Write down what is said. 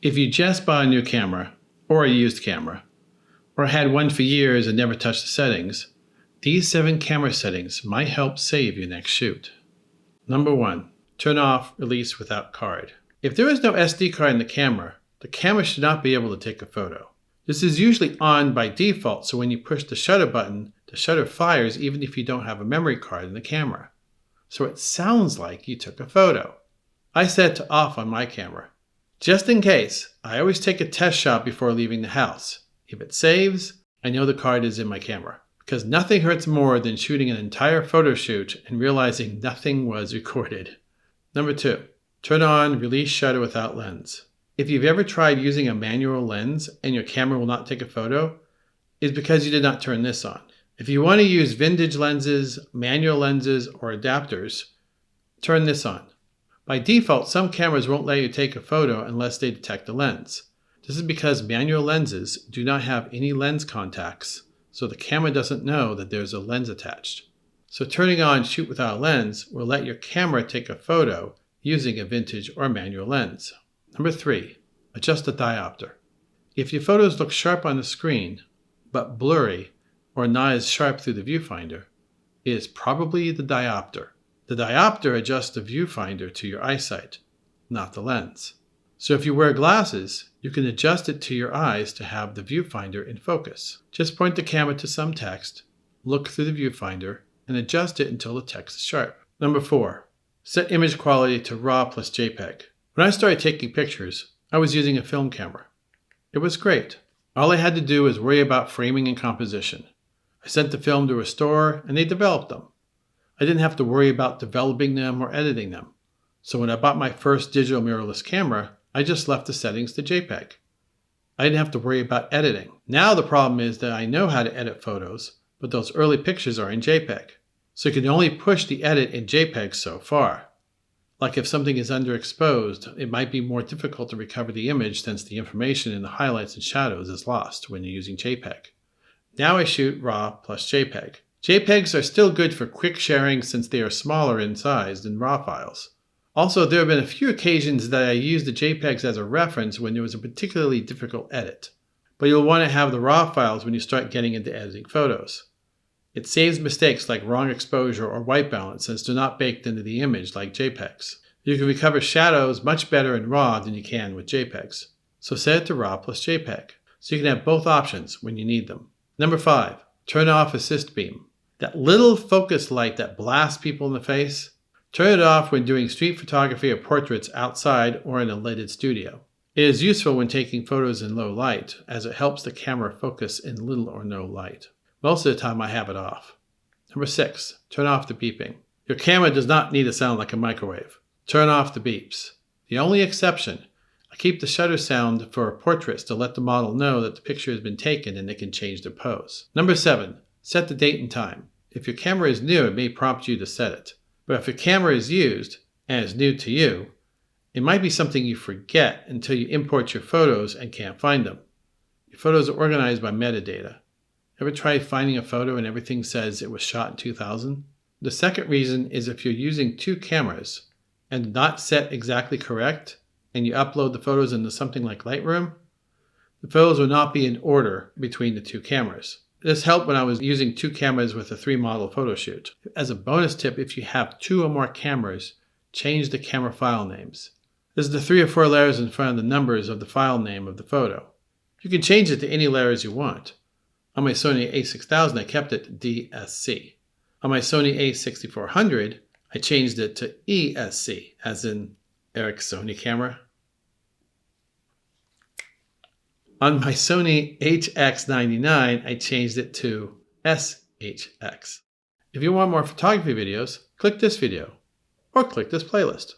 If you just bought a new camera, or a used camera, or had one for years and never touched the settings, these 7 camera settings might help save your next shoot. Number 1. Turn off release without card. If there is no SD card in the camera should not be able to take a photo. This is usually on by default, so when you push the shutter button, the shutter fires even if you don't have a memory card in the camera. So it sounds like you took a photo. I set it to off on my camera. Just in case, I always take a test shot before leaving the house. If it saves, I know the card is in my camera, because nothing hurts more than shooting an entire photo shoot and realizing nothing was recorded. Number 2, turn on release shutter without lens. If you've ever tried using a manual lens and your camera will not take a photo, it's because you did not turn this on. If you want to use vintage lenses, manual lenses, or adapters, turn this on. By default, some cameras won't let you take a photo unless they detect a lens. This is because manual lenses do not have any lens contacts, so the camera doesn't know that there's a lens attached. So turning on shoot without a lens will let your camera take a photo using a vintage or manual lens. Number 3, adjust the diopter. If your photos look sharp on the screen, but blurry or not as sharp through the viewfinder, it is probably the diopter. The diopter adjusts the viewfinder to your eyesight, not the lens. So if you wear glasses, you can adjust it to your eyes to have the viewfinder in focus. Just point the camera to some text, look through the viewfinder, and adjust it until the text is sharp. Number 4, set image quality to RAW plus JPEG. When I started taking pictures, I was using a film camera. It was great. All I had to do was worry about framing and composition. I sent the film to a store and they developed them. I didn't have to worry about developing them or editing them. So when I bought my first digital mirrorless camera, I just left the settings to JPEG. I didn't have to worry about editing. Now the problem is that I know how to edit photos, but those early pictures are in JPEG. So you can only push the edit in JPEG so far. Like if something is underexposed, it might be more difficult to recover the image since the information in the highlights and shadows is lost when you're using JPEG. Now I shoot RAW plus JPEG. JPEGs are still good for quick sharing since they are smaller in size than RAW files. Also, there have been a few occasions that I used the JPEGs as a reference when there was a particularly difficult edit. But you'll want to have the RAW files when you start getting into editing photos. It saves mistakes like wrong exposure or white balance since they're not baked into the image like JPEGs. You can recover shadows much better in RAW than you can with JPEGs. So set it to RAW plus JPEG, so you can have both options when you need them. Number 5, turn off assist beam. That little focus light that blasts people in the face, turn it off when doing street photography or portraits outside or in a lighted studio. It is useful when taking photos in low light, as it helps the camera focus in little or no light. Most of the time I have it off. Number 6, turn off the beeping. Your camera does not need to sound like a microwave. Turn off the beeps. The only exception, I keep the shutter sound for portraits to let the model know that the picture has been taken and they can change their pose. Number 7, set the date and time. If your camera is new, it may prompt you to set it. But if your camera is used and is new to you, it might be something you forget until you import your photos and can't find them. Your photos are organized by metadata. Ever tried finding a photo and everything says it was shot in 2000? The second reason is if you're using 2 cameras and not set exactly correct, and you upload the photos into something like Lightroom, the photos will not be in order between the 2 cameras. This helped when I was using 2 cameras with a 3-model photo shoot. As a bonus tip, if you have 2 or more cameras, change the camera file names. This is the 3 or 4 letters in front of the numbers of the file name of the photo. You can change it to any letters you want. On my Sony a6000, I kept it DSC. On my Sony a6400, I changed it to ESC, as in Eric Sony camera. On my Sony HX99, I changed it to SHX. If you want more photography videos, click this video or click this playlist.